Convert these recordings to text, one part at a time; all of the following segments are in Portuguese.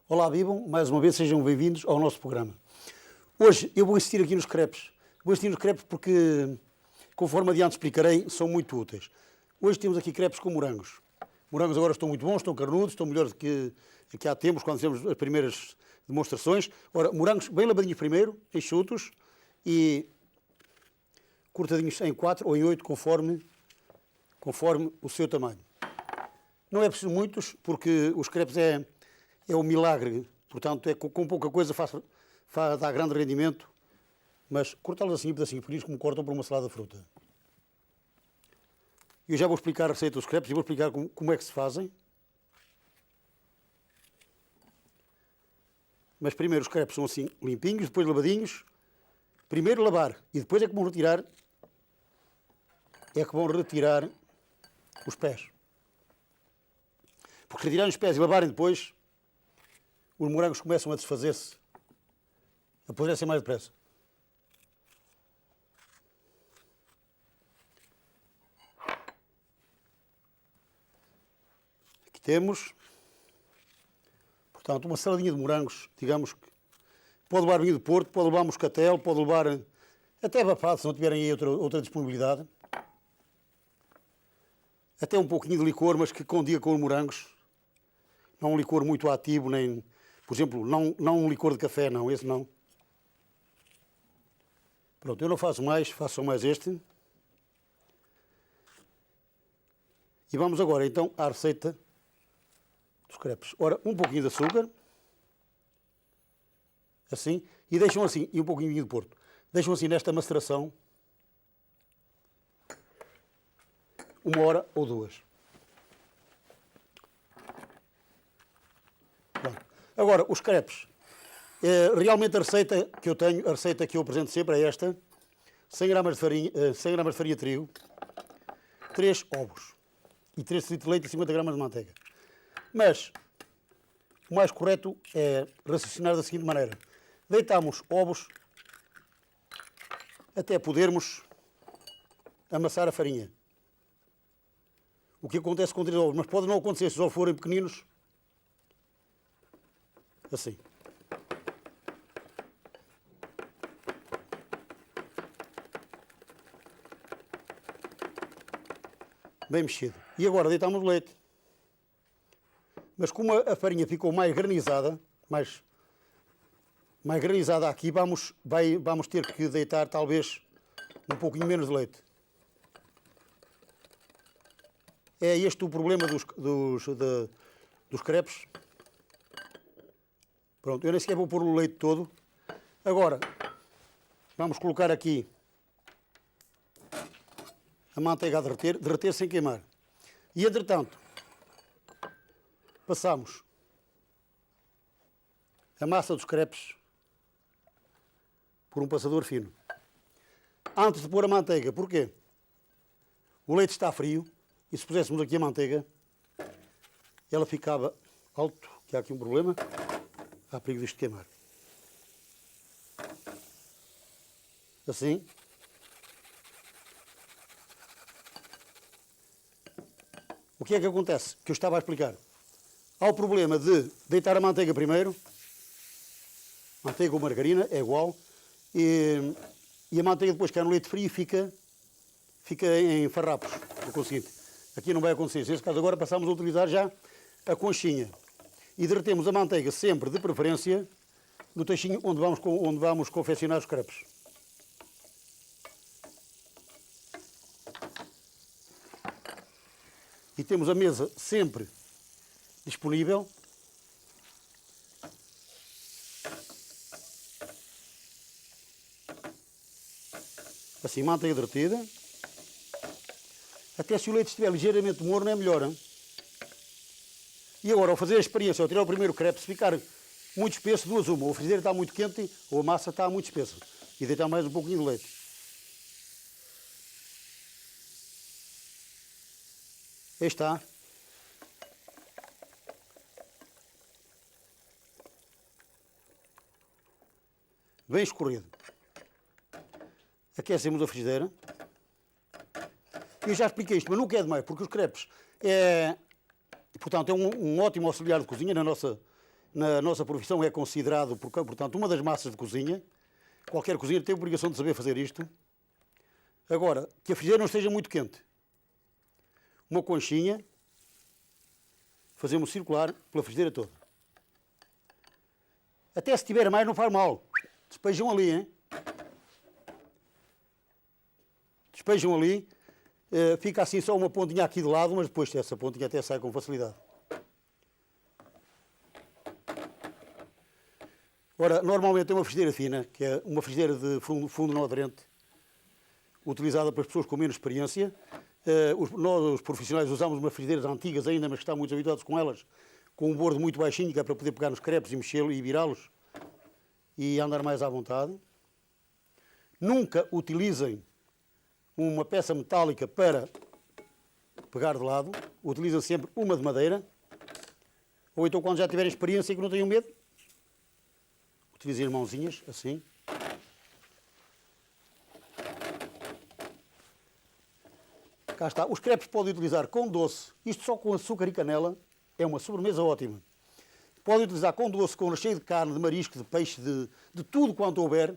Olá, vivam, mais uma vez sejam bem-vindos ao nosso programa. Hoje eu vou insistir aqui nos crepes. Vou insistir nos crepes porque, conforme adiante explicarei, são muito úteis. Hoje temos aqui crepes com morangos. Morangos agora estão muito bons, estão carnudos, estão melhores do que há tempos, quando fizemos as primeiras demonstrações. Ora, morangos bem lavadinhos primeiro, enxutos e cortadinhos em 4 ou em 8, conforme o seu tamanho. Não é preciso muitos, porque os crepes é um milagre, portanto, com pouca coisa dá grande rendimento, mas cortá-los assim, pedacinhos pequeninos, como cortam para uma salada de fruta. Eu já vou explicar a receita dos crepes e vou explicar como é que se fazem. Mas primeiro os crepes são assim limpinhos, depois lavadinhos. Primeiro lavar e depois é que vão retirar os pés. Porque se retirarem os pés e lavarem depois, os morangos começam a desfazer-se, a apodrecer mais depressa. Aqui temos, portanto, uma saladinha de morangos, digamos que pode levar vinho de Porto, pode levar moscatel, pode levar até abafado, se não tiverem aí outra disponibilidade. Até um pouquinho de licor, mas que condiga com os morangos. Não um licor muito ativo, nem, por exemplo, não um licor de café, não, esse não. Pronto, eu não faço mais, faço só mais este. E vamos agora então à receita dos crepes. Ora, um pouquinho de açúcar, assim, e deixam assim, e um pouquinho de vinho de Porto. Deixam assim nesta maceração 1 hora ou 2. Pronto. Agora, os crepes. Realmente a receita que eu tenho, a receita que eu apresento sempre é esta. 100 gramas de farinha de trigo, 3 ovos e 3 litros de leite e 50 gramas de manteiga. Mas o mais correto é raciocinar da seguinte maneira. Deitamos ovos até podermos amassar a farinha. O que acontece com 3 ovos, mas pode não acontecer se os ovos forem pequeninos. Assim. Bem mexido. E agora deitamos o leite. Mas como a farinha ficou mais granizada aqui, vamos ter que deitar talvez um pouquinho menos de leite. É este o problema dos crepes. Pronto, eu nem sequer vou pôr o leite todo. Agora, vamos colocar aqui a manteiga a derreter sem queimar. E, entretanto, passamos a massa dos crepes por um passador fino. Antes de pôr a manteiga, porquê? O leite está frio e se puséssemos aqui a manteiga, ela ficava alto, que há aqui um problema. Há perigo disto queimar. Assim. O que é que acontece? Que eu estava a explicar. Há o problema de deitar a manteiga primeiro. Manteiga ou margarina, é igual. E a manteiga depois cai no leite frio e fica em farrapos. É o seguinte. Aqui não vai acontecer. Neste caso agora passamos a utilizar já a conchinha. E derretemos a manteiga sempre, de preferência, no tachinho onde vamos confeccionar os crepes. E temos a mesa sempre disponível. Assim, manteiga derretida. Até se o leite estiver ligeiramente morno é melhor, hein? E agora, ao fazer a experiência, ao tirar o primeiro crepe, se ficar muito espesso, duas uma. Ou a frigideira está muito quente ou a massa está muito espessa. E deitar mais um pouquinho de leite. Aí está. Bem escorrido. Aquecemos a frigideira. Eu já expliquei isto, mas não quero demais, porque os crepes portanto, é um ótimo auxiliar de cozinha na na nossa profissão é considerado, portanto, uma das massas de cozinha. Qualquer cozinheiro tem a obrigação de saber fazer isto. Agora, que a frigideira não esteja muito quente. Uma conchinha, fazemos circular pela frigideira toda. Até se tiver mais não faz mal. Despejam ali, hein? Despejam ali. Fica assim só uma pontinha aqui de lado, mas depois essa pontinha até sai com facilidade. Ora, normalmente é uma frigideira fina, que é uma frigideira de fundo não aderente, utilizada para as pessoas com menos experiência. Nós, os profissionais, usamos umas frigideiras antigas ainda, mas que estamos muito habituados com elas, com um bordo muito baixinho, que é para poder pegar nos crepes e mexê-los e virá-los e andar mais à vontade. Nunca utilizem uma peça metálica para pegar de lado. Utilizem sempre uma de madeira. Ou então, quando já tiverem experiência e que não tenham medo, utilizem mãozinhas, assim. Cá está. Os crepes podem utilizar com doce. Isto só com açúcar e canela é uma sobremesa ótima. Podem utilizar com doce, com recheio de carne, de marisco, de peixe, de tudo quanto houver.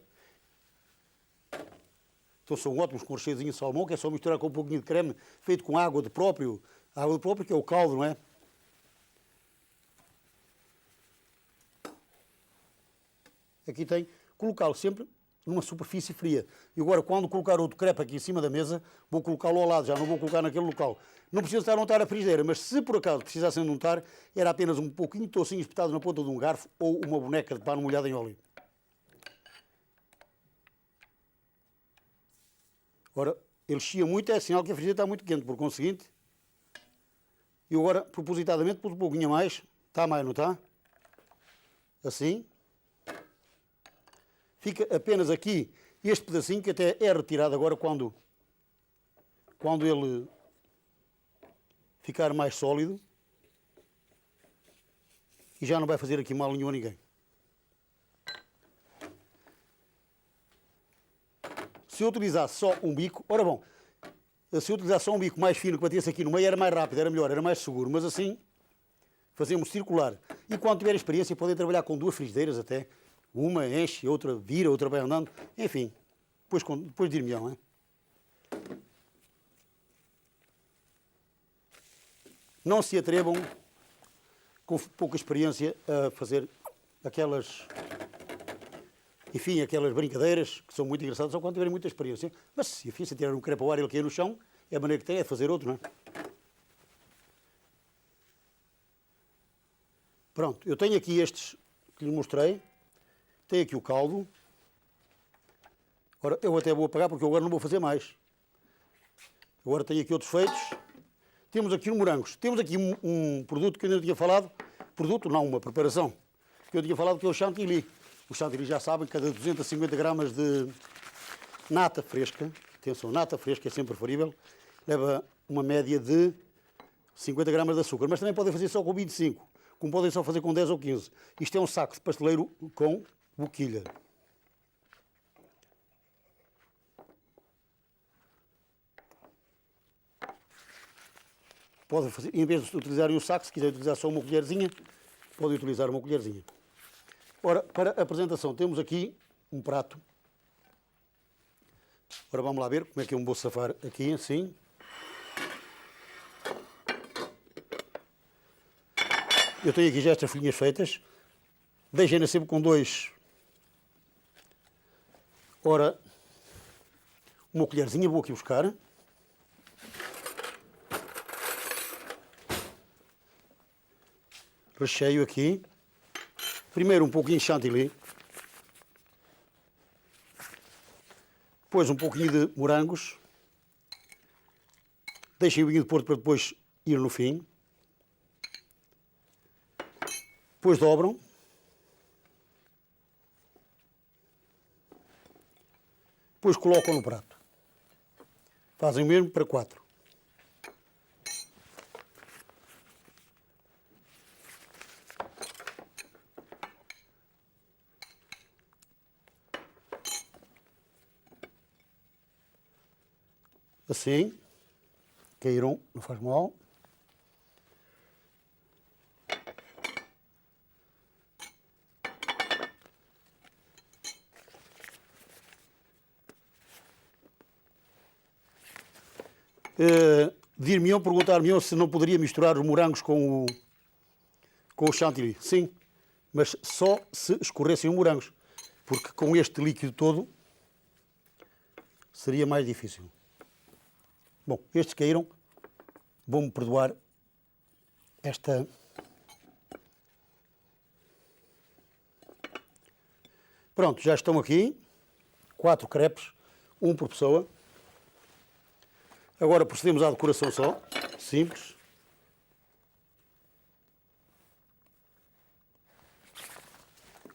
Então são ótimos com recheiozinho de salmão, que é só misturar com um pouquinho de creme, feito com água de próprio. Água de próprio, que é o caldo, não é? Aqui tem, colocá-lo sempre numa superfície fria. E agora, quando colocar outro crepe aqui em cima da mesa, vou colocá-lo ao lado, já não vou colocar naquele local. Não precisa estar a untar a frigideira, mas se por acaso precisassem de untar, era apenas um pouquinho de tocinho espetado na ponta de um garfo ou uma boneca de pano molhada em óleo. Ora, ele chia muito, é sinal que a frigideira está muito quente, por conseguinte. E agora, propositadamente, pus um pouquinho a mais. Está mais, não está? Assim. Fica apenas aqui este pedacinho, que até é retirado agora quando ele ficar mais sólido. E já não vai fazer aqui mal nenhum a ninguém. Se eu utilizasse só um bico, ora bom, se eu utilizasse só um bico mais fino que batesse aqui no meio, era mais rápido, era melhor, era mais seguro, mas assim fazemos circular. E quando tiver experiência, podem trabalhar com duas frigideiras até. Uma enche, outra vira, outra vai andando, enfim, depois dir-me-ão, hein? Não se atrevam, com pouca experiência, a fazer aquelas brincadeiras que são muito engraçadas, só quando tiverem muita experiência. Mas se tirar um crepe ao ar e ele cair no chão, é a maneira que tem, é fazer outro, não é? Pronto, eu tenho aqui estes que lhe mostrei. Tenho aqui o caldo. Ora, eu até vou apagar porque eu agora não vou fazer mais. Agora tenho aqui outros feitos. Temos aqui os morangos. Temos aqui um produto que eu ainda tinha falado. Produto, não, uma preparação. Que eu tinha falado que é o chantilly. O chantilly, já sabem, cada 250 gramas de nata fresca. Atenção, nata fresca é sempre preferível. Leva uma média de 50 gramas de açúcar. Mas também podem fazer só com 25. Como podem só fazer com 10 ou 15. Isto é um saco de pasteleiro com boquilha. Podem fazer, em vez de utilizarem o saco, se quiserem utilizar só uma colherzinha, podem utilizar uma colherzinha. Ora, para a apresentação, temos aqui um prato. Ora, vamos lá ver como é que eu me vou safar aqui, assim. Eu tenho aqui já estas folhinhas feitas. Deixem-na sempre com dois. Ora, uma colherzinha vou aqui buscar. Recheio aqui. Primeiro um pouquinho de chantilly. Depois um pouquinho de morangos. Deixem o vinho de Porto para depois ir no fim. Depois dobram. Depois colocam no prato. Fazem o mesmo para 4. Assim. Caíram, não faz mal. Dir-me-iam, perguntar-me-iam se não poderia misturar os morangos com o chantilly. Sim, mas só se escorressem os morangos, porque com este líquido todo seria mais difícil. Bom, estes caíram. Vão-me perdoar esta... Pronto, já estão aqui. 4 crepes, um por pessoa. Agora procedemos à decoração só. Simples.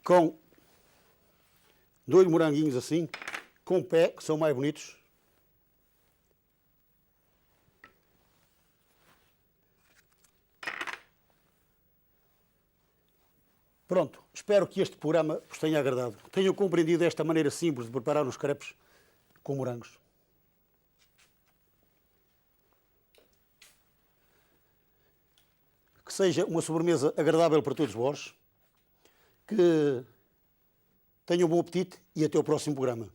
Com 2 moranguinhos assim, com pé, que são mais bonitos. Pronto, espero que este programa vos tenha agradado. Tenham compreendido esta maneira simples de preparar os crepes com morangos. Que seja uma sobremesa agradável para todos vós. Que tenham um bom apetite e até ao próximo programa.